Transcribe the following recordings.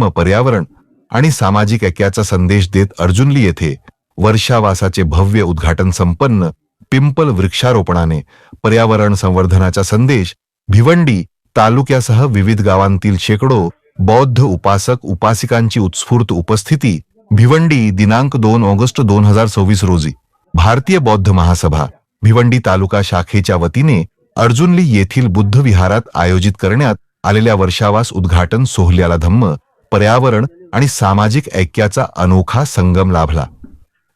धम्म, पर्यावरण आणि सामाजिक ऐक्याचा संदेश देत अर्जुनली येथे वर्षावासाचे भव्य उद्घाटन संपन्न. पिंपल वृक्षारोपणाने पर्यावरण संवर्धनाचा संदेश. भिवंडी तालुक्यासह विविध गावांतील शेकडो बौद्ध उपासक उपासिकांची उत्स्फूर्त उपस्थिती. भिवंडी दिनांक 2 ऑगस्ट 2026 रोजी भारतीय बौद्ध महासभा भिवंडी तालुका शाखेच्या वतीने अर्जुनली येथील बुद्ध विहारात आयोजित करण्यात आलेल्या वर्षावास उद्घाटन सोहळ्याला धम्म, पर्यावरण आणि सामाजिक ऐक्याचा अनोखा संगम लाभला.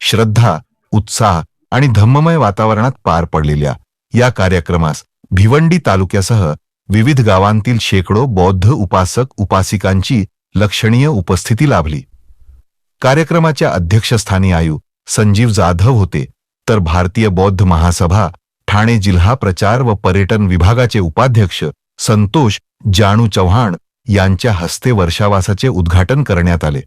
श्रद्धा, उत्साह आणि धम्ममय वातावरणात पार पडलेल्या या कार्यक्रमास भिवंडी तालुक्यासह विविध गावांतील शेकडो बौद्ध उपासक उपासिकांची लक्षणीय उपस्थिती लाभली. कार्यक्रमाच्या अध्यक्षस्थानी आयु संजीव जाधव होते, तर भारतीय बौद्ध महासभा ठाणे जिल्हा प्रचार व पर्यटन विभागाचे उपाध्यक्ष संतोष जानू चव्हाण यांच्या हस्ते वर्षावासाचे उद्घाटन करण्यात आले.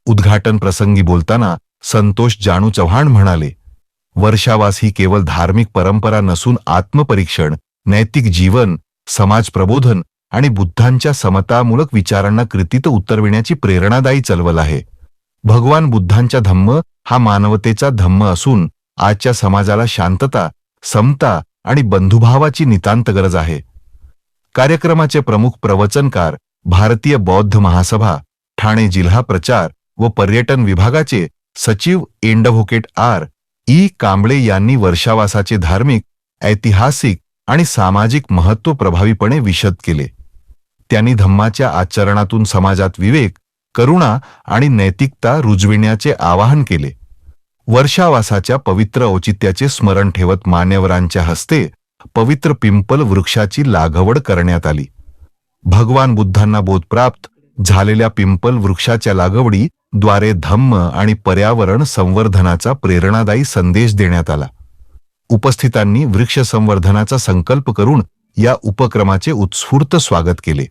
उद्घाटन प्रसंगी बोलताना संतोष जानू चव्हाण म्हणाले, वर्षावास ही केवळ धार्मिक परंपरा नसून आत्मपरीक्षण, नैतिक जीवन, समाज प्रबोधन आणि बुद्धांच्या समतामूलक विचारांना कृतीत उतरविण्याची प्रेरणादायी चळवळ आहे. भगवान बुद्धांचा धम्म हा मानवतेचा धम्म असून आजच्या समाजाला शांतता, समता आणि बंधुभावाची नितांत गरज आहे. कार्यक्रमाचे प्रमुख प्रवचनकार भारतीय बौद्ध महासभा ठाणे जिल्हा प्रचार व पर्यटन विभागाचे सचिव एंडव्होकेट ई कांबळे यांनी वर्षावासाचे धार्मिक, ऐतिहासिक आणि सामाजिक महत्त्व प्रभावीपणे विशद केले. त्यांनी धम्माच्या आचरणातून समाजात विवेक, करुणा आणि नैतिकता रुजविण्याचे आवाहन केले. वर्षावासाच्या पवित्र औचित्याचे स्मरण ठेवत मान्यवरांच्या हस्ते पवित्र पिंपल वृक्षाची लागवड करण्यात आली. भगवान बुद्धांना बोधप्राप्त झालेल्या पिंपल वृक्षाच्या लागवडीद्वारे धम्म आणि पर्यावरण संवर्धनाचा प्रेरणादायी संदेश देण्यात आला. उपस्थितांनी वृक्ष संवर्धनाचा संकल्प करून या उपक्रमाचे उत्स्फूर्त स्वागत केले.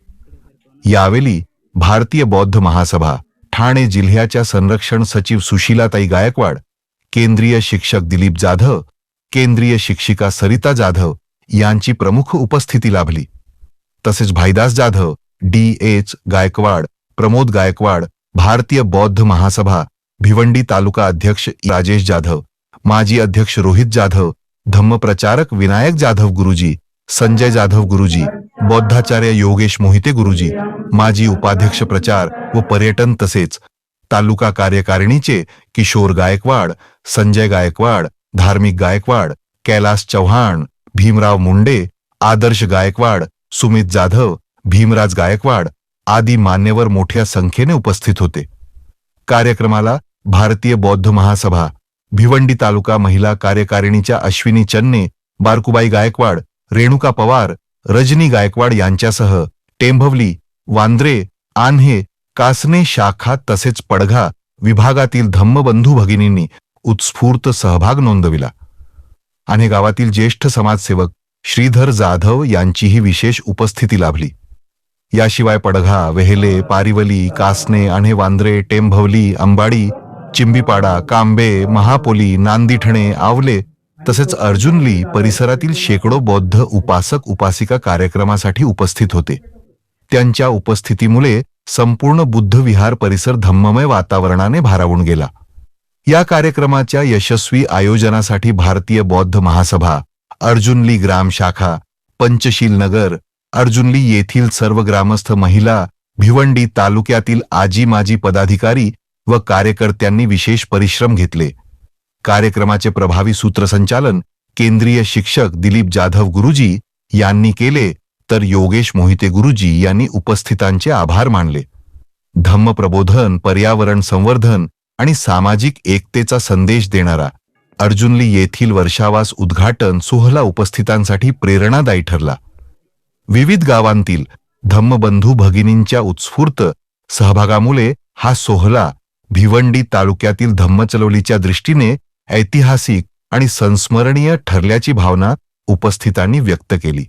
यावेळी भारतीय बौद्ध महासभा ठाणे जिल्ह्याच्या संरक्षण सचिव सुशीलाताई गायकवाड, केंद्रीय शिक्षक दिलीप जाधव, केंद्रीय शिक्षिका सरिता जाधव यांची प्रमुख उपस्थिती लाभली. तसेच भाईदास जाधव, डी.एच. गायकवाड, प्रमोद गायकवाड, भारतीय बौद्ध महासभा भिवंडी तालुका अध्यक्ष राजेश जाधव, माजी अध्यक्ष रोहित जाधव, धम्मप्रचारक विनायक जाधव गुरुजी, संजय जाधव गुरुजी, बौद्धाचार्य योगेश मोहिते गुरुजी, माजी उपाध्यक्ष प्रचार व पर्यटन तसेच तालुका कार्यकारिणीचे किशोर गायकवाड, संजय गायकवाड, धार्मिक गायकवाड, कैलास चव्हाण, भीमराव मुंडे, आदर्श गायकवाड, सुमित जाधव, भीमराज गायकवाड आदी मान्यवर मोठ्या संख्येने उपस्थित होते. कार्यक्रमाला भारतीय बौद्ध महासभा भिवंडी तालुका महिला कार्यकारिणीच्या अश्विनी चन्ने, बारकुबाई गायकवाड, रेणुका पवार, रजनी गायकवाड यांच्यासह टेंभवली, वांद्रे, आन्हे, कासने शाखा तसेच पडघा विभागातील धम्मबंधू भगिनींनी उत्स्फूर्त सहभाग नोंदविला. आणि गावातील ज्येष्ठ समाजसेवक श्रीधर जाधव यांचीही विशेष उपस्थिती लाभली. याशिवाय पडघा, वेहेले, पारिवली, कासने, आन्हे, वांद्रे, टेंभवली, अंबाडी, चिंबीपाडा, कांबे, महापोली, नांदीठणे, आवले तसेच अर्जुनली परिसरातील शेकडो बौद्ध उपासक उपासिका कार्यक्रमासाठी उपस्थित होते. त्यांच्या उपस्थितीमुळे संपूर्ण बुद्ध विहार परिसर धम्ममय वातावरणाने भारावून गेला. या कार्यक्रमाच्या यशस्वी आयोजनासाठी भारतीय बौद्ध महासभा, अर्जुनली ग्राम शाखा, पंचशील नगर, अर्जुनली येथील सर्व ग्रामस्थ महिला, भिवंडी तालुक्यातील आजी माजी पदाधिकारी व कार्यकर्त्यांनी विशेष परिश्रम घेतले. कार्यक्रमाचे प्रभावी सूत्रसंचालन केंद्रीय शिक्षक दिलीप जाधव गुरुजी यांनी केले, तर योगेश मोहिते गुरुजी यांनी उपस्थितांचे आभार मानले. धम्म प्रबोधन, पर्यावरण संवर्धन आणि सामाजिक एकतेचा संदेश देणारा अर्जुनली येथील वर्षावास उद्घाटन सोहळा उपस्थितांसाठी प्रेरणादायी ठरला. विविध गावांतील धम्मबंधू भगिनींच्या उत्स्फूर्त सहभागामुळे हा सोहळा भिवंडी तालुक्यातील धम्मचळवळीच्या दृष्टीने ऐतिहासिक आणि संस्मरणीय ठरल्याची भावना उपस्थितांनी व्यक्त केली.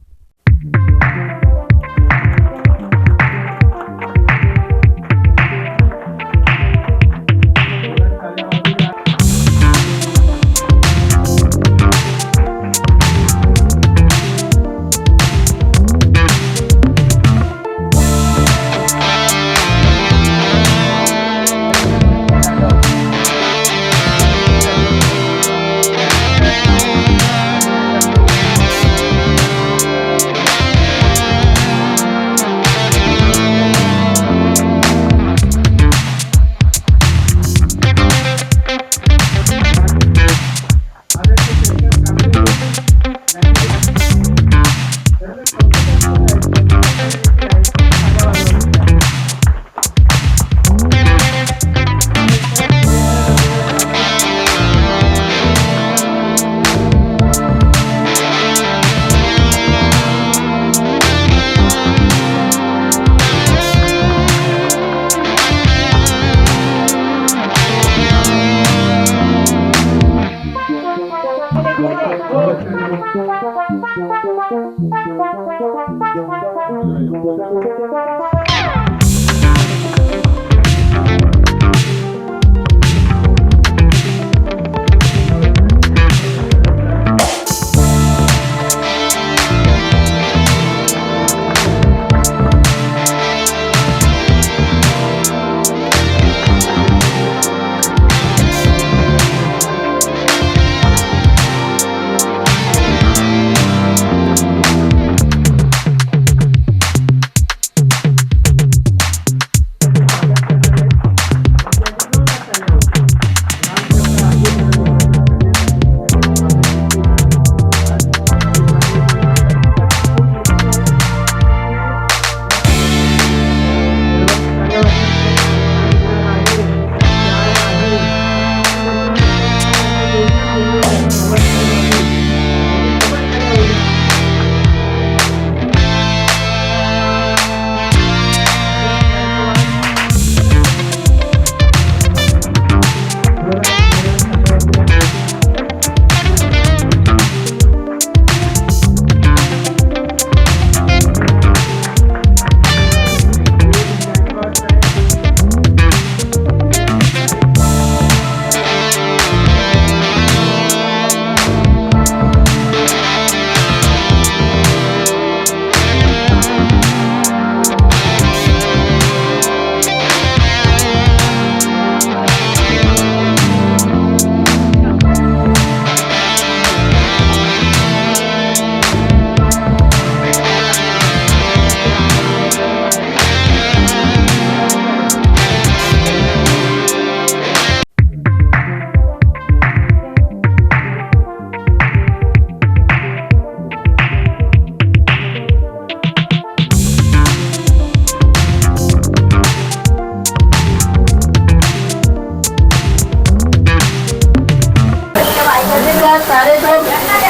कार्यक्रम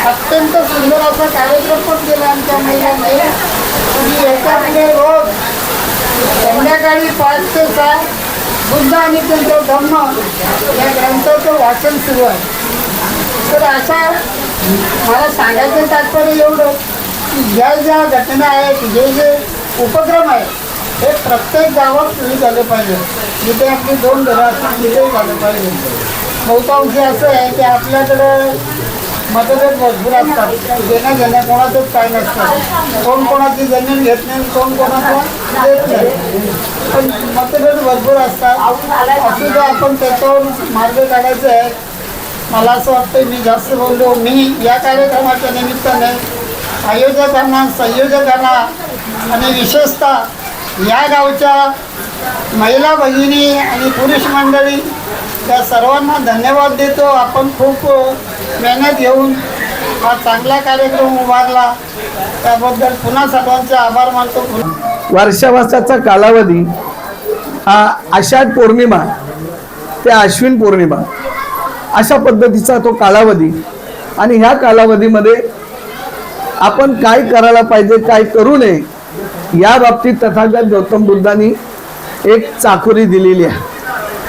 अत्यंत सुंदर असा कार्यक्रम पण केला आमच्या महिलांनी. याच्यामध्ये रोज संध्याकाळी 5 ते 6 बुद्ध आणि त्यांचं धम्म या ग्रंथाचं वाचन सुरू आहे. तर असा मला सांगायचं तात्पर्य एवढं की ज्या ज्या घटना आहेत, जे जे उपक्रम आहेत हे प्रत्येक गावात सुरू झाले पाहिजे. जिथे आपली 2 घरं असतात तिथेही झालं पाहिजे. बहुतांशी असं आहे की आपल्याकडं मतभेद भरपूर असतात. देण्या घेण्या कोणाचंच काय नसतं. कोण कोणाची जमीन घेत नाही, कोण कोणाचं देत नाही. पण मतभेद भरपूर असतात. असं जर आपण त्याच्यावर मार्ग काढायचे आहे. मला असं वाटतं मी जास्त बोललो. मी या कार्यक्रमाच्या निमित्ताने आयोजकांना, संयोजकांना आणि विशेषतः या गावच्या महिला भगिनी आणि पुरुष मंडळी त्या सर्वांना धन्यवाद देतो. आपण खूप मेहनत घेऊन हा चांगला कार्यक्रम उभारला त्याबद्दल पुन्हा सर्वांचे आभार मानतो. वर्षावासाचा कालावधी हा आषाढ पौर्णिमा ते अश्विन पौर्णिमा अशा पद्धतीचा तो कालावधी. आणि ह्या कालावधीमध्ये आपण काय करायला पाहिजे, काय करू नये या बाबतीत तथागत गौतम बुद्धांनी एक चाकोरी दिलेली आहे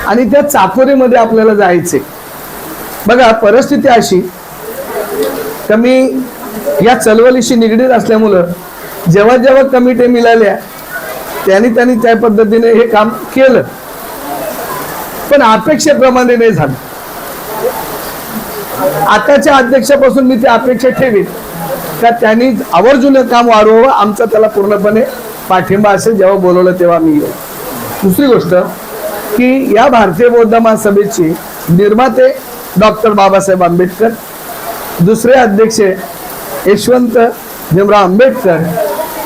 आणि त्या चाकोरीमध्ये आपल्याला जायचे. बघा, परिस्थिती अशी कमी या चळवळीशी निगडीत असल्यामुळं जेव्हा जेव्हा कमिटी मिळाल्या त्यांनी त्या पद्धतीने हे काम केलं, पण अपेक्षेप्रमाणे नाही झालं. आताच्या अध्यक्षापासून मी ती अपेक्षा ठेवीन का त्यांनी आवर्जून काम वाढवावं. आमचा त्याला पूर्णपणे पाठिंबा असेल. जेव्हा बोलवलं तेव्हा मी येऊ. दुसरी गोष्ट की या भारतीय बौद्ध महासभेचे निर्माते डॉक्टर बाबासाहेब आंबेडकर, दुसरे अध्यक्ष यशवंत भीमराव आंबेडकर,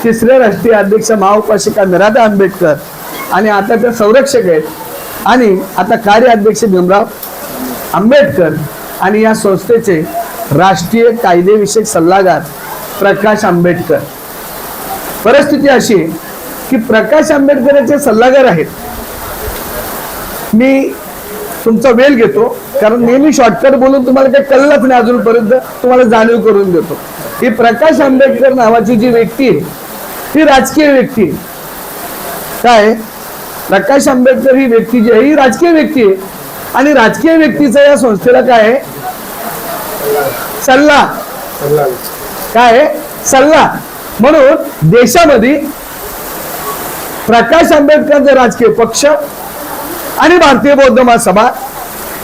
तिसरे राष्ट्रीय अध्यक्ष महाउपासिका निराधा आंबेडकर आणि आता ते संरक्षक आहेत आणि आता कार्याध्यक्ष भीमराव आंबेडकर आणि या संस्थेचे राष्ट्रीय कायदेविषयक सल्लागार प्रकाश आंबेडकर. परिस्थिती अशी की प्रकाश आंबेडकरांचे सल्लागार आहेत. मी तुमचा वेळ घेतो कारण नेहमी शॉर्टकट बोलून तुम्हाला काही कळलंच नाही अजूनपर्यंत, तुम्हाला जाणीव करून देतो. ही प्रकाश आंबेडकर नावाची जी व्यक्ती आहे ही राजकीय व्यक्ती आहे. काय प्रकाश आंबेडकर ही व्यक्ती जी आहे ही राजकीय व्यक्ती आहे आणि राजकीय व्यक्तीचं या संस्थेला काय आहे सल्ला काय आहे? सल्ला. म्हणून देशामध्ये प्रकाश आंबेडकरांचा राजकीय पक्ष आणि भारतीय बौद्ध महासभा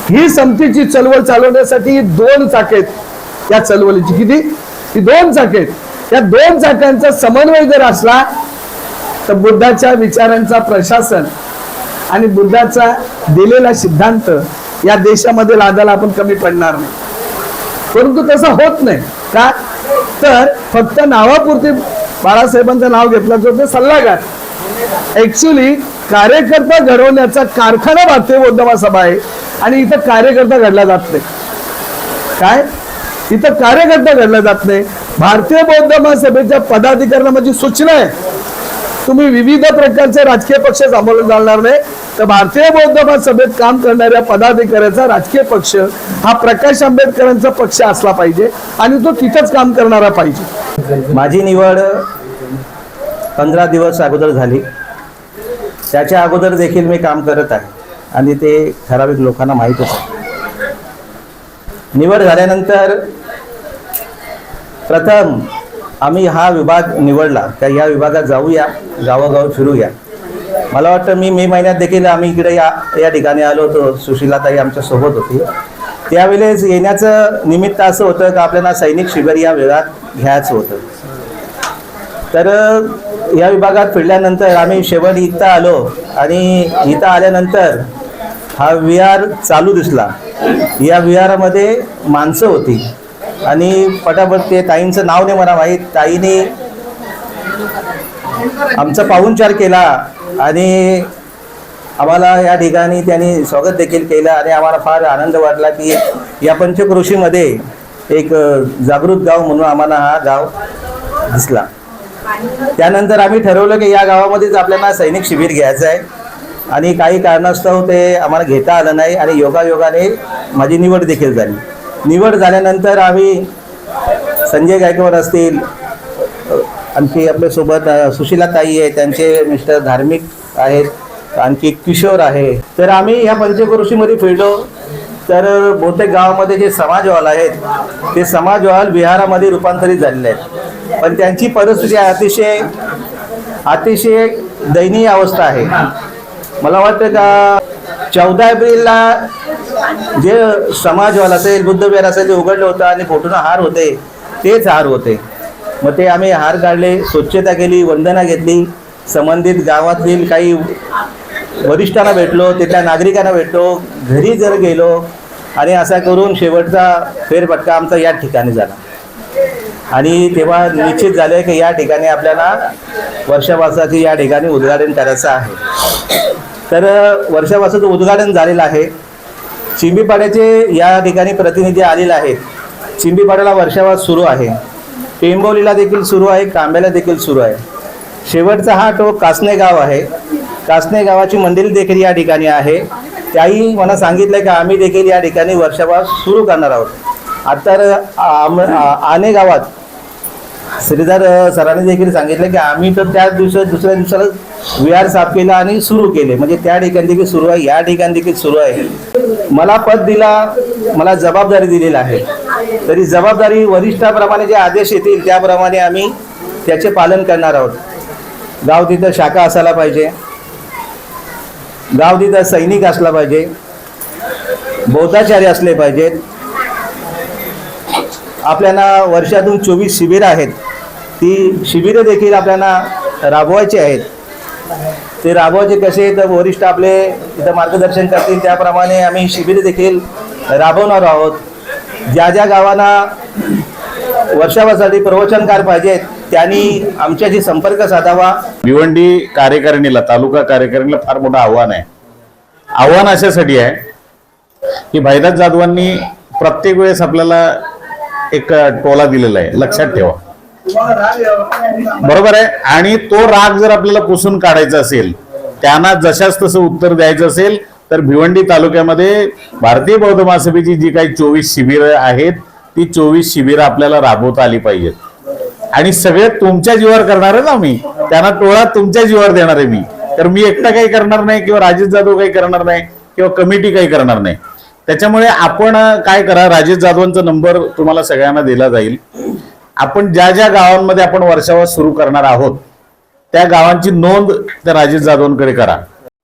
ही समतेची चळवळ चालवण्यासाठी ही दोन चाक आहेत. या चळवळीची किती? ही दोन चाक आहेत. या दोन चाकांचा समन्वय जर असला तर बुद्धाच्या विचारांचा प्रशासन आणि बुद्धाचा दिलेला सिद्धांत या देशामध्ये लादायला आपण कमी पडणार नाही. परंतु तसं होत नाही. का? तर फक्त नावापुरती बाळासाहेबांचं नाव घेतलं जातं सल्लागार. ऍक्च्युली कार्यकर्ता घडवण्याचा कारखाना भारतीय बौद्ध महासभा आहे आणि इथं कार्यकर्ता घडला जात नाही. काय? इथं कार्यकर्ता घडला जात नाही. भारतीय बौद्ध महासभेच्या पदाधिकाऱ्यांना सूचना आहे, तुम्ही विविध प्रकारचे राजकीय पक्ष सांभाळून चालणार नाही, तर भारतीय बौद्ध महासभेत काम करणाऱ्या पदाधिकाऱ्याचा राजकीय पक्ष हा प्रकाश आंबेडकरांचा पक्ष असला पाहिजे आणि तो तिथंच काम करणारा पाहिजे. माझी निवड 15 दिवस अगोदर झाली. त्याच्या अगोदर देखील मी काम करत आहे आणि ते ठराविक लोकांना माहीतच आहे. निवड झाल्यानंतर प्रथम आम्ही हा विभाग निवडला, त्या या विभागात जाऊया, गावोगाव फिरूया. मला वाटतं मी मे महिन्यात देखील आम्ही इकडे या ठिकाणी आलो होतो. सुशीलाताई आमच्या सोबत होती. त्यावेळेस येण्याचं निमित्त असं होतं का आपल्याला सैनिक शिबिर या विभागात घ्यायचं होतं. तर या विभागात फिरल्यानंतर आम्ही शेवट इथं आलो आणि इथं आल्यानंतर हा विहार चालू दिसला. या विहारामध्ये माणसं होती आणि पटापट ते ताईंचं नाव नाही मला माहीत, ताईने आमचा पाहुणचार केला आणि आम्हाला या ठिकाणी त्यांनी स्वागत देखील केलं आणि आम्हाला फार आनंद वाटला की या पंचक्रोशीमध्ये एक जागृत गाव म्हणून आम्हाला हा गाव दिसला. त्यानंतर आम्ही ठरवलं की या गावामध्येच आपल्याला सैनिक शिबिर घ्यायचं आहे आणि काही कारणास्तव ते आम्हाला घेता आलं नाही आणि योगायोगाने माझी निवड देखील झाली. निवड झाल्यानंतर आम्ही संजय गायकवाड असतील, आणखी आपल्यासोबत सुशीलाताई आहे, त्यांचे मिस्टर धार्मिक आहेत, आणखी किशोर आहे. तर आम्ही या पंचक्रोशीमध्ये फिरलो तर बहुतेक गावामध्ये जे समाज हॉल आहेत ते समाज हॉल विहारामध्ये रूपांतरित झालेले आहेत. पण त्यांची परिस्थिती अतिशय दयनीय अवस्था आहे. मला वाटतं का 14 एप्रिलला जे समाज हॉल असेल, बुद्ध विहार असेल ते उघडलं होतं आणि फोटोना हार होते, तेच हार होते. मग ते आम्ही हार काढले, स्वच्छता केली, वंदना घेतली, संबंधित गावातील काही वरिष्ठांना भेटलो, तिथल्या नागरिकांना भेटलो, घरी जर गेलो आणि असा करून शेवटचा फेरफटका आमचा या ठिकाणी झाला. आणि तेव्हा निश्चित झालं की या ठिकाणी आपल्याला वर्षावासाची या ठिकाणी उद्घाटन करायचं आहे. तर वर्षावासाचं उद्घाटन झालेलं आहे. चिंबीपाड्याचे या ठिकाणी प्रतिनिधी आलेले आहेत. चिंबीपाड्याला वर्षावास सुरू आहे, टेंबोलीला देखील सुरू आहे, कांब्याला देखील सुरू आहे. शेवटचा हा टोक कासने गाव आहे. कासने गावाची मंदिर देखील या ठिकाणी आहे. त्याही मला सांगितलं की आम्ही देखील या ठिकाणी वर्षावास सुरू करणार आहोत. आता आने गावात श्रीधर सरांनी देखील सांगितलं की आम्ही तर त्या दुसऱ्या दिवसाला विहार साफ केला आणि सुरू केले, म्हणजे त्या ठिकाणी देखील सुरू आहे, या ठिकाणी देखील सुरू आहे. मला पद दिला, मला जबाबदारी दिलेली आहे. तरी जबाबदारी वरिष्ठाप्रमाणे जे आदेश येतील त्याप्रमाणे आम्ही त्याचे पालन करणार आहोत. गाव तिथं शाखा असायला पाहिजे, गाव तिथं सैनिक असला पाहिजे, बौद्धाचार्य असले पाहिजेत. आपल्याला वर्षातून 24 शिबिरं आहेत, ती शिबिरं देखील आपल्याला राबवायची आहेत. ते राबवायचे कसे तर वरिष्ठ आपले इथं मार्गदर्शन करतील त्याप्रमाणे आम्ही शिबिरं देखील राबवणार आहोत. ज्या ज्या गावांना वर्षावासाठी प्रवचनकार पाहिजेत त्यांनी आमच्याशी संपर्क साधावा. भिवंडी कार्यकारिणीला, तालुका कार्यकारिणीला फार मोठं आव्हान आहे. आव्हान अशासाठी आहे की भाईदास जाधवांनी प्रत्येक वेळेस आपल्याला एक टोला दिलेला आहे, लक्षात ठेवा. बरोबर आहे. आणि तो राग जर आपल्याला पुसून काढायचा असेल, त्यांना जशाच तसं उत्तर द्यायचं असेल तर भिवंडी तालुक्यामध्ये भारतीय बौद्ध महासभेची जी काही 24 शिबिरं आहेत ती 24 शिबिरं आपल्याला राबवता आली पाहिजेत. आणि सगळे तुमच्या जीवावर करणार आहे ना, मी त्यांना टोळा तुमच्या जीवावर देणार आहे मी. तर मी एकटा काही करणार नाही किंवा राजेश जाधव काही करणार नाही किंवा कमिटी काही करणार नाही. त्याच्यामुळे आपण काय करा, राजेश जाधवांचा नंबर तुम्हाला सगळ्यांना दिला जाईल. आपण ज्या ज्या गावांमध्ये आपण वर्षावास सुरू करणार आहोत त्या गावांची नोंद त्या राजेश जाधवांकडे करा.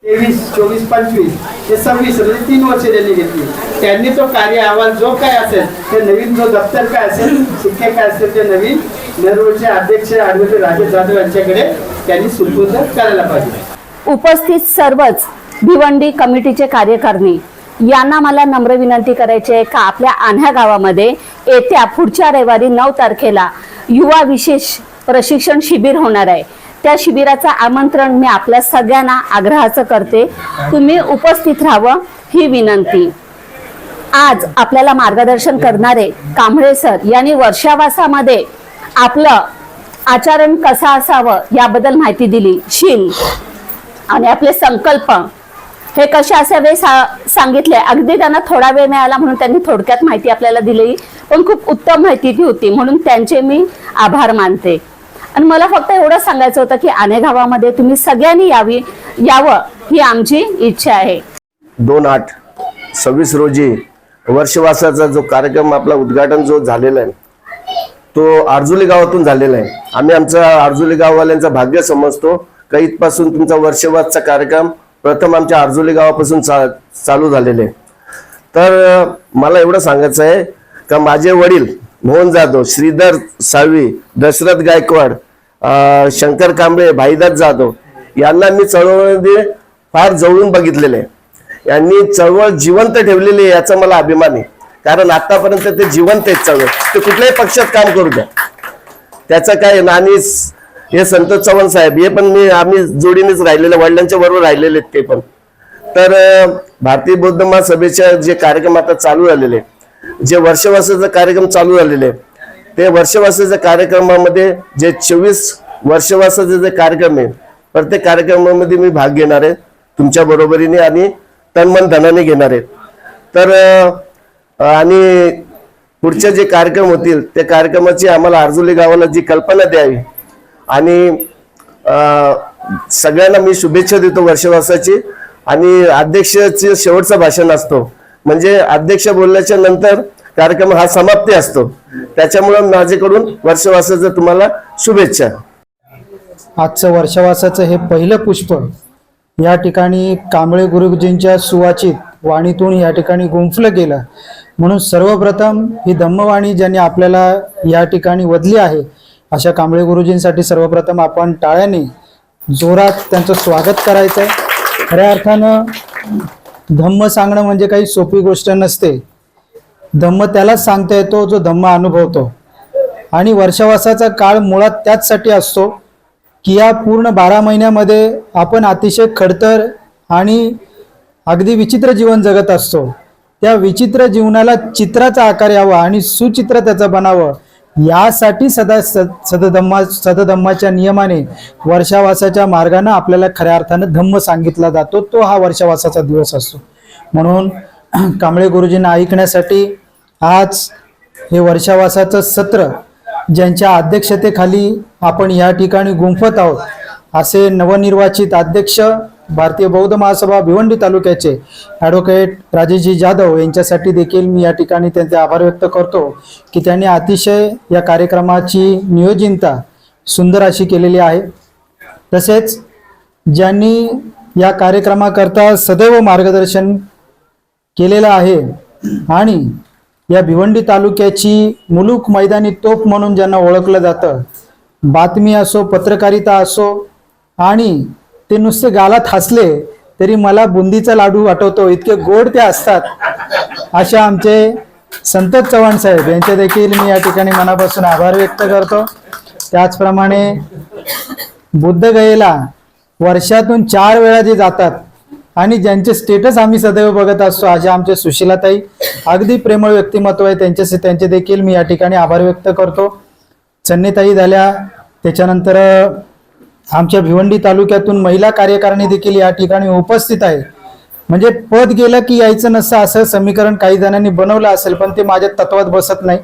23, 24, 25 हे 26 म्हणजे 3 वर्ष त्यांनी घेतली. त्यांनी तो कार्य अहवाल जो काय असेल ते नवीन, जो दप्तर काय असेल, शिक्के काय असेल ते नवीन नेहरूचे अध्यक्ष ॲडव्होकेट राजेश जाधव यांच्याकडे त्यांनी सुपूर्द करायला पाहिजे. उपस्थित सर्वच भिवंडी कमिटीचे कार्यकारिणी यांना मला नम्र विनंती करायची आहे का आपल्या आन्ह्या गावामध्ये येत्या पुढच्या रविवारी 9 तारखेला युवा विशेष प्रशिक्षण शिबिर होणार आहे. त्या शिबिराचं आमंत्रण मी आपल्या सगळ्यांना आग्रहाचं करते. तुम्ही उपस्थित राहावं ही विनंती. आज आपल्याला मार्गदर्शन करणारे कांबळे सर यांनी वर्षावासामध्ये आपलं आचरण कसं असावं याबद्दल माहिती दिली. शील आणि आपले संकल्प हे कसे असावे सांगितले. अगदी त्यांना थोडा वेळ मिळाला म्हणून त्यांनी थोडक्यात माहिती आपल्याला दिली, पण खूप उत्तम माहिती ती होती, म्हणून त्यांचे मी आभार मानते. आणि मला फक्त एवढं सांगायचं होतं की आणे गावामध्ये तुम्ही सगळ्यांनी यावं ही आमची इच्छा आहे. 2/8/26 रोजी वर्षवासाचा जो कार्यक्रम आपला उद्घाटन जो झालेला आहे तो आरजुली गावातून झालेला आहे. आम्ही आमचा आरजुली गाववाल्यांचा भाग्य समजतो का इथपासून तुमचा वर्षवासचा कार्यक्रम प्रथम आमच्या आरजुली गावापासून चालू झालेले आहे. तर मला एवढं सांगायचं आहे का माझे वडील मोहन जाधव, श्रीधर साळवी, दशरथ गायकवाड, शंकर कांबळे, भाईदास जाधव यांना मी चळवळीमध्ये फार जवळून बघितलेले आहे. यांनी चळवळ जिवंत ठेवलेली आहे याचा मला अभिमान आहे. कारण आतापर्यंत ते जिवंत आहेत चळवळ, ते कुठल्याही पक्षात काम करू द्या त्याचं काय. आणि हे संतोष चव्हाण साहेब हे पण आम्ही जोडीनेच राहिलेले, वडिलांच्या बरोबर राहिलेले ते पण. तर भारतीय बौद्ध महासभेच्या जे कार्यक्रम आता चालू झालेले, जे वर्षवासाचा कार्यक्रम चालू झालेले ते वर्षवासाच्या कार्यक्रमामध्ये जे 24 वर्षवासाचे जे कार्यक्रम आहे प्रत्येक कार्यक्रमामध्ये मी भाग घेणार आहे तुमच्या बरोबरीने आणि तनमन धनाने घेणार आहे. तर आणि पुढचे जे कार्यक्रम होतील त्या कार्यक्रमाची आम्हाला आरजुली गावाला जी कल्पना द्यावी आणि सगळ्यांना मी शुभेच्छा देतो वर्षवासाची. आणि अध्यक्षाचे शेवटचं भाषण असतो, म्हणजे अध्यक्ष बोलल्याच्या नंतर कार्यक्रम हा समाप्ती असतो. त्याच्यामुळे माझ्याकडून वर्षवासाचं तुम्हाला शुभेच्छा. आजचं वर्षवासाचं हे पहिलं पुष्प या ठिकाणी कांबळे गुरुजींच्या सुवाचित वाणीतून या ठिकाणी गुंफलं गेलं. म्हणून सर्वप्रथम ही धम्मवाणी ज्यांनी आपल्याला या ठिकाणी वदली आहे अशा कांबळे गुरुजींसाठी सर्वप्रथम आपण टाळ्याने जोरात त्यांचं स्वागत करायचं आहे. खऱ्या अर्थानं धम्म सांगणं म्हणजे काही सोपी गोष्ट नसते. धम्म त्यालाच सांगता येतो जो धम्म अनुभवतो. आणि वर्षवासाचा काळ मुळात त्याचसाठी असतो की या पूर्ण 12 महिन्यामध्ये आपण अतिशय खडतर आणि अगदी विचित्र जीवन जगत असतो. त्या विचित्र जीवनाला चित्राचा आकार यावा आणि सुचित्र त्याचं बनावं यासाठी सदधम्माच्या नियमाने वर्षावासाच्या मार्गाने आपल्याला खऱ्या अर्थानं धम्म सांगितला जातो. तो हा वर्षावासाचा दिवस असतो. म्हणून कांबळे गुरुजींना ऐकण्यासाठी आज हे वर्षावासाचं सत्र ज्यांच्या अध्यक्षतेखाली आपण या ठिकाणी गुंफत आहोत असे नवनिर्वाचित अध्यक्ष भारतीय बौद्ध महासभा भिवंडी तालुक्याचे ॲडव्होकेट राजेशजी जाधव यांच्यासाठी देखील मी या ठिकाणी त्यांचे आभार व्यक्त करतो की त्यांनी अतिशय या कार्यक्रमाची नियोजनता सुंदर अशी केलेली आहे. तसेच ज्यांनी या कार्यक्रमाकरता सदैव मार्गदर्शन केलेलं आहे आणि या भिवंडी तालुक्याची मुलूक मैदानी तोफ म्हणून ज्यांना ओळखलं जातं, बातमी असो, पत्रकारिता असो, आणि ते नुसते गालात हसले तरी मला बुंदीचा लाडू आठवतो इतके गोड ते असतात अशा आमचे संतोष चव्हाण साहेब यांचे देखील मी या ठिकाणी मनापासून आभार व्यक्त करतो. त्याचप्रमाणे बुद्धगयेला वर्षातून 4 वेळा जे जातात आणि ज्यांचे स्टेटस आम्ही सदैव बघत असतो अशा आमचे सुशीलाताई, अगदी प्रेमळ व्यक्तिमत्व आहे त्यांचे देखील मी या ठिकाणी आभार व्यक्त करतो. चन्नीताई झाल्या, त्याच्यानंतर आमच्या भिवंडी तालुक्यातून महिला कार्यकारिणी देखील या ठिकाणी उपस्थित आहे. म्हणजे पद गेलं की यायचं नसतं असं समीकरण काही जणांनी बनवलं असेल, पण ते माझ्या तत्वात बसत नाही.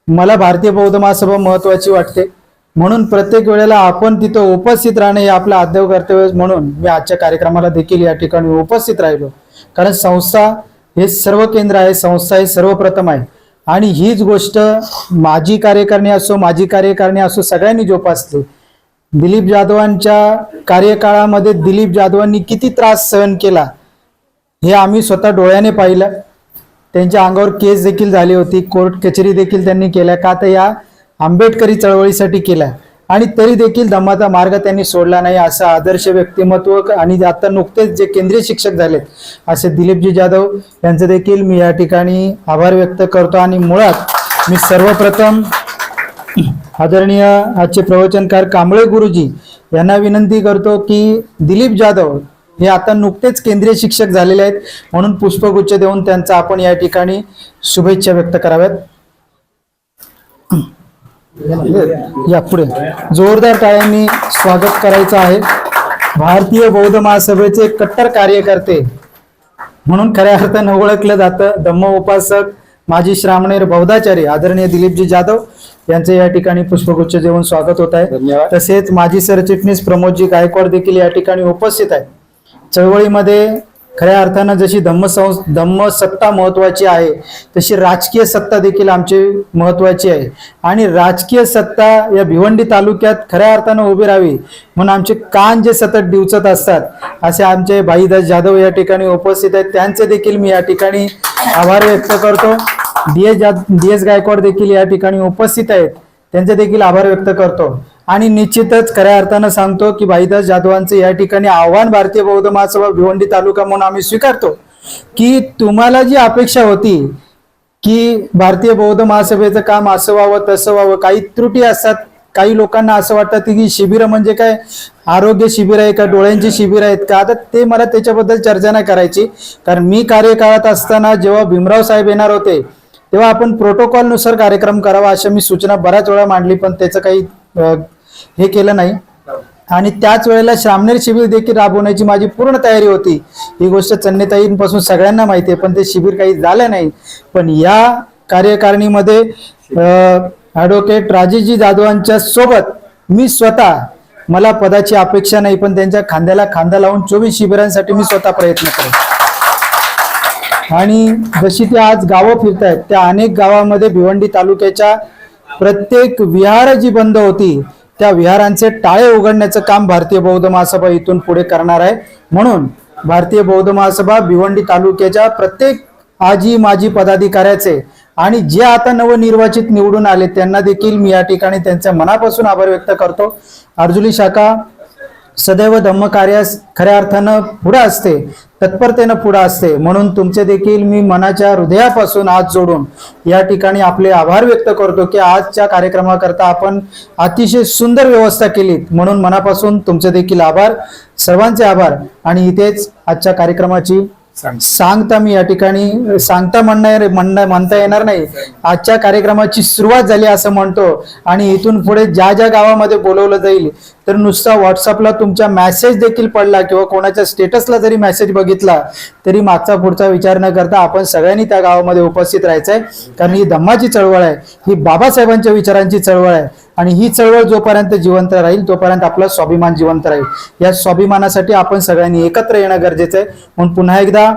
मला भारतीय बौद्ध महासभा महत्वाची वाटते. म्हणून प्रत्येक वेळेला आपण तिथं उपस्थित राहणं हे आपलं आद्य कर्तव्य म्हणून मी आजच्या कार्यक्रमाला देखील या ठिकाणी उपस्थित राहिलो. कारण संस्था हे सर्व केंद्र आहे, संस्था आहे, सर्वप्रथम आहे. आणि हीच गोष्ट माजी कार्यकारिणी असो सगळ्यांनी जोपासली. दिलीप जाधवांच्या कार्यकाळामध्ये दिलीप जाधवांनी किती त्रास सहन केला हे आम्ही स्वतः डोळ्याने पाहिलं. त्यांच्या अंगावर केस देखील झाली होती, कोर्ट कचेरी देखील त्यांनी केल्या, का तर या आंबेडकरी चळवळीसाठी केल्या. आणि तरी देखील धम्माचा मार्ग त्यांनी सोडला नाही. असं आदर्श व्यक्तिमत्व आणि आता नुकतेच जे केंद्रीय शिक्षक झालेत असे दिलीपजी जाधव यांचे देखील मी या ठिकाणी आभार व्यक्त करतो. आणि मुळात मी सर्वप्रथम आदरणीय आजचे प्रवचनकार कांबळे गुरुजी यांना विनंती करतो की दिलीप जाधव हे आता नुकतेच केंद्रीय शिक्षक झालेले आहेत, म्हणून पुष्पगुच्छ देऊन त्यांचा आपण या ठिकाणी शुभेच्छा व्यक्त कराव्यात. या पुढे जोरदार टाळ्यांनी स्वागत करायचं आहे. भारतीय बौद्ध महासभेचे कट्टर कार्यकर्ते म्हणून खऱ्या अर्थानं ओळखलं जातं धम्म उपासक माजी श्रामणेर बौद्धाचार्य आदरणीय दिलीपजी जाधव यांचे या ठिकाणी पुष्पगुच्छ देऊन स्वागत होत आहे. तसेच माजी सरचिटणीस प्रमोदजी गायकवाड देखील या ठिकाणी उपस्थित आहेत. चळवळीमध्ये खऱ्या अर्थानं जशी धम्म सत्ता महत्वाची आहे तशी राजकीय सत्ता देखील आमची महत्वाची आहे. आणि राजकीय सत्ता या भिवंडी तालुक्यात खऱ्या अर्थानं उभी राहावी म्हणून आमचे कान जे सतत डिवचत असतात असे आमचे भाईदास जाधव या ठिकाणी उपस्थित आहेत. त्यांचे देखील मी या ठिकाणी आभार व्यक्त करतो. DS गायकवाड देखील या ठिकाणी उपस्थित आहेत, त्यांचे देखील आभार व्यक्त करतो. आणि निश्चितच खऱ्या अर्थानं सांगतो की भाईदास जाधवांचे या ठिकाणी आव्हान भारतीय बौद्ध महासभा भिवंडी तालुका म्हणून आम्ही स्वीकारतो की तुम्हाला जी अपेक्षा होती की भारतीय बौद्ध महासभेचं काम असं व्हावं तसं व्हावं, काही त्रुटी असतात. काही लोकांना असं वाटतं की शिबिरं म्हणजे काय आरोग्य शिबिर आहे का, डोळ्यांची शिबिर आहेत का. आता ते मला त्याच्याबद्दल चर्चा नाही करायची, कारण मी कार्यकाळात असताना जेव्हा भीमराव साहेब येणार होते तेव्हा आपण प्रोटोकॉल नुसार कार्यक्रम करावा अशा मी सूचना बऱ्याच वेळा मांडली, पण त्याचं काही हे केलं नाही. आणि त्याच वेळेला श्रामणेर शिबिर देखील राबवण्याची माझी पूर्ण तयारी होती. ही गोष्ट चन्नेताईंपासून सगळ्यांना माहिती आहे, पण ते शिबिर काही झालं नाही. पण या कार्यकारिणीमध्ये ॲडव्होकेट राजेशजी जाधवांच्या सोबत मी स्वतः, मला पदाची अपेक्षा नाही पण त्यांच्या खांद्याला खांदा लावून 24 शिबिरांसाठी मी स्वतः प्रयत्न करेन. आणि जशी ते आज गावं फिरतायत त्या अनेक गावामध्ये भिवंडी तालुक्याच्या प्रत्येक विहार जी बंद होती त्या विहारांचे टाळे उघडण्याचं काम भारतीय बौद्ध महासभा इथून पुढे करणार आहे. म्हणून भारतीय बौद्ध महासभा भिवंडी तालुक्याच्या प्रत्येक आजी माजी पदाधिकाऱ्याचे आणि जे आता नवनिर्वाचित निवडून आले त्यांना देखील मी या ठिकाणी त्यांच्या मनापासून आभार व्यक्त करतो. अर्जुली शाखा सदैव धम्म कार्यास खऱ्या अर्थानं पुढे असते, तत्परतेनं पुढे असते. म्हणून तुमचे देखील मी मनाच्या हृदयापासून हात जोडून या ठिकाणी आपले आभार व्यक्त करतो की आजच्या कार्यक्रमाकरता आपण अतिशय सुंदर व्यवस्था केली, म्हणून मनापासून तुमचे देखील आभार, सर्वांचे आभार. आणि इथेच आजच्या कार्यक्रमाची सांगता मी या ठिकाणी म्हणता येणार नाही, आजच्या कार्यक्रमाची सुरुवात झाली असं म्हणतो. आणि इथून पुढे ज्या ज्या गावामध्ये बोलवलं जाईल तर नुसता व्हॉट्सअपला तुमचा मेसेज देखील पडला किंवा कोणाच्या स्टेटसला जरी मेसेज बघितला तरी मागचा पुढचा विचार न करता आपण सगळ्यांनी त्या गावामध्ये उपस्थित राहायचंय. कारण ही धम्माची चळवळ आहे, ही बाबासाहेबांच्या विचारांची चळवळ आहे. आणि ही चळवळ जोपर्यंत जिवंत राहील तोपर्यंत आपला स्वाभिमान जिवंत राहील. या स्वाभिमानासाठी आपण सगळ्यांनी एकत्र येणं गरजेचं आहे. म्हणून पुन्हा एकदा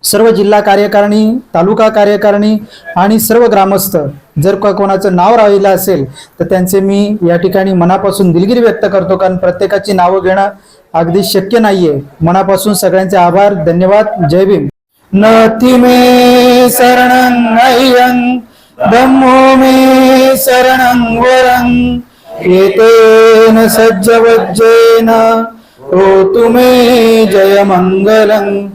सर्व जिल्हा कार्यकारिणी, तालुका कार्यकारिणी आणि सर्व ग्रामस्थ जर का कोणाचं नाव राहिलं असेल तर त्यांचे मी या ठिकाणी मनापासून दिलगिरी व्यक्त करतो, कारण प्रत्येकाची नावं घेणं अगदी शक्य नाहीये. मनापासून सगळ्यांचे आभार, धन्यवाद. जय भीम. नथी मे शरणं अय्यं धम्मो मे शरणं वरं एतेन सज्जवज्जेन होतु मे जय मंगलं.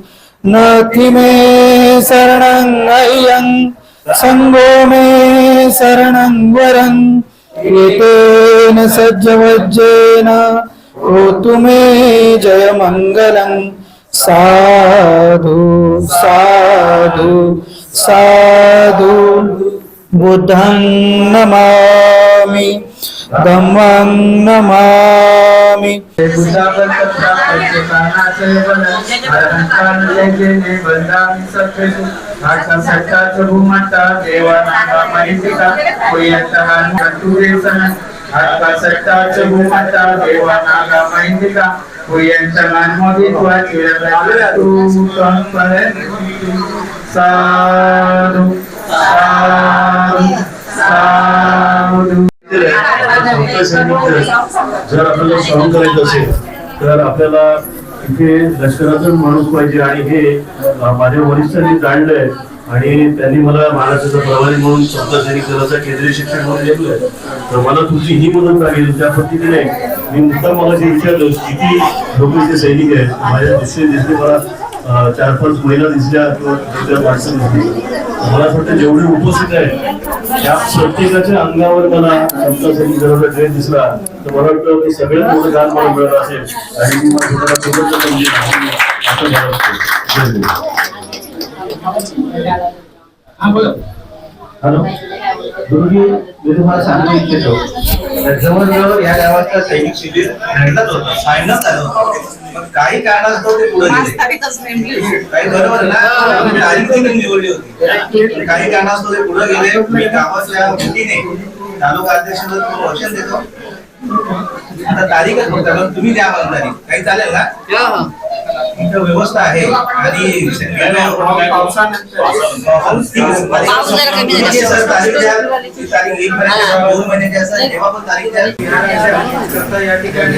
नथी मे शरणं अय्यं संगो मे शरणं वरं एतेन सज्जवज्जेन होतु मे जय मंगलं. साधु साधु साधु बुद्धं नमामि धम्मं नमामि. आत्मसत्ताच भूमाता देवा नागा महिंदिका भुयांचा मानमोदी तू साधू साधू साधू. जर आपल्याला सहन करायचं असेल तर आपल्याला इथे लष्कराचा माणूस पाहिजे आणि हे माझ्या वरिष्ठांनी जाणलंय आणि त्यांनी मला महाराष्ट्राचा प्रभारी म्हणून 14 सैनिक दलाचा केंद्रीय शिक्षक म्हणून नेमलंय. तर मला तुमची ही मदत लागेल. त्या पद्धतीने मी मुद्दाम मला जे विचारलं किती लोक इथे सैनिक आहेत, माझ्या दृष्टीने दिसले मला 4-5 महिला दिसल्या किंवा दुसऱ्या माणसं दिसली. मला असं वाटतं जेवढे उपस्थित आहेत त्या प्रत्येकाच्या अंगावर मला 14 सैनिक दलाचा ड्रेस दिसला तर मला वाटतं की सगळ्यात मोठं गान मला मिळालं असेल आणि मी मला स्वतःला सोबत असं मला वाटतं. हॅलो दुर्गी, मी तुम्हाला सांगू इच्छितो जवळजवळ या गावाचा सैनिक शिबिर घडलंच होतं, फायनल झालं होतं. काही कारणास्तव ते पुढे गेले. काही बरोबर ना, तारीख निवडली होती. काही कारणास्तव ते पुढे गेले. मी गावाच्या वतीने तालुका अध्यक्षांना भाषण देतो. आता तारीखच फक्त तुम्ही द्या मला तारीख. काही चालेल ना? इथं व्यवस्था आहे आणि तारीख 1 महिन्याच्या 2 महिन्याच्या असं जेव्हा पण तारीख द्या या ठिकाणी.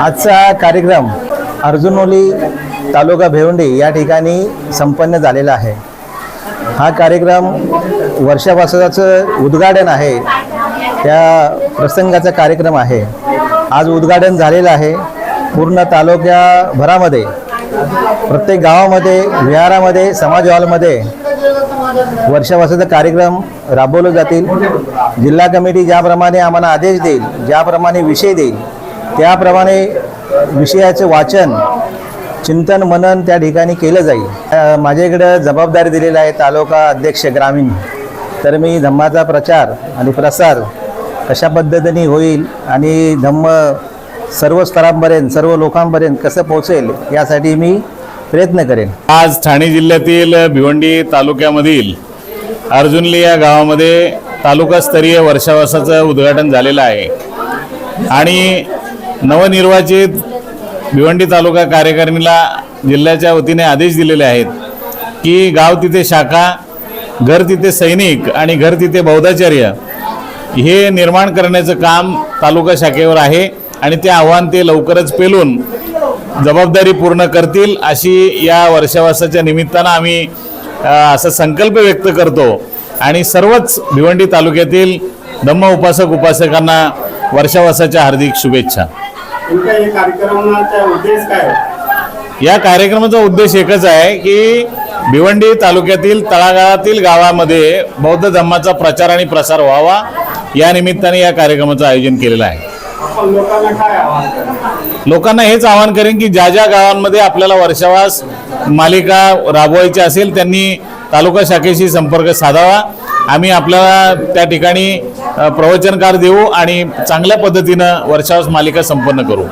आजचा कार्यक्रम अर्जुनोली तालुका भिवंडी या ठिकाणी संपन्न झालेला आहे. हा कार्यक्रम वर्षापासूनचं उद्घाटन आहे, त्या प्रसंगाचा कार्यक्रम आहे. आज उद्घाटन झालेलं आहे. पूर्ण तालुक्याभरामध्ये प्रत्येक गावामध्ये, विहारामध्ये, समाज हॉलमध्ये वर्षापासूनचा कार्यक्रम राबवले जातील. जिल्हा कमिटी ज्याप्रमाणे आम्हाला आदेश देईल, ज्याप्रमाणे विषय देईल त्याप्रमाणे विषयाचे वाचन, चिंतन, मनन त्या ठिकाणी केलं जाईल. माझ्याकडे जबाबदारी दिलेली आहे तालुका अध्यक्ष ग्रामीण. तर मी धम्माचा प्रचार आणि प्रसार कशा पद्धतीने होईल आणि धम्म सर्व स्तरांपर्यंत, सर्व लोकांपर्यंत कसं पोहोचेल यासाठी मी प्रयत्न करेन. आज ठाणे जिल्ह्यातील भिवंडी तालुक्यामधील अर्जुनली या गावामध्ये तालुकास्तरीय वर्षावासाचं उद्घाटन झालेलं आहे आणि नवनिर्वाचित भिवंडी तालुका कार्यकारिणीला जिल्ह्याच्या वतीने आदेश दिलेले आहेत की गाव तिथे शाखा, घर तिथे सैनिक आणि घर तिथे बौद्धाचार्य हे निर्माण करण्याचं काम तालुका शाखेवर आहे आणि ते आव्हान ते लवकरच पेलून जबाबदारी पूर्ण करतील अशी या वर्षावासाच्या निमित्तानं आम्ही असा संकल्प व्यक्त करतो आणि सर्वच भिवंडी तालुक्यातील धम्म उपासक उपासकांना वर्षावासाच्या हार्दिक शुभेच्छा. या कार्यक्रमाचा उद्देश एकच आहे की भिवंडी तालुक्यातील तळागाळातील गावामध्ये बौद्ध धम्माचा प्रचार आणि प्रसार व्हावा या निमित्ताने या कार्यक्रमाचं आयोजन केलेलं आहे. लोकांना हेच आवाहन करेन की ज्या ज्या गावांमध्ये आपल्याला वर्षावास मालिका राबवायची असेल त्यांनी तालुका शाखेशी संपर्क साधावा. आम्ही आपल्याला त्या ठिकाणी प्रवचनकार देऊ आणि चांगल्या पद्धतीनं वर्षावास मालिका संपन्न करू.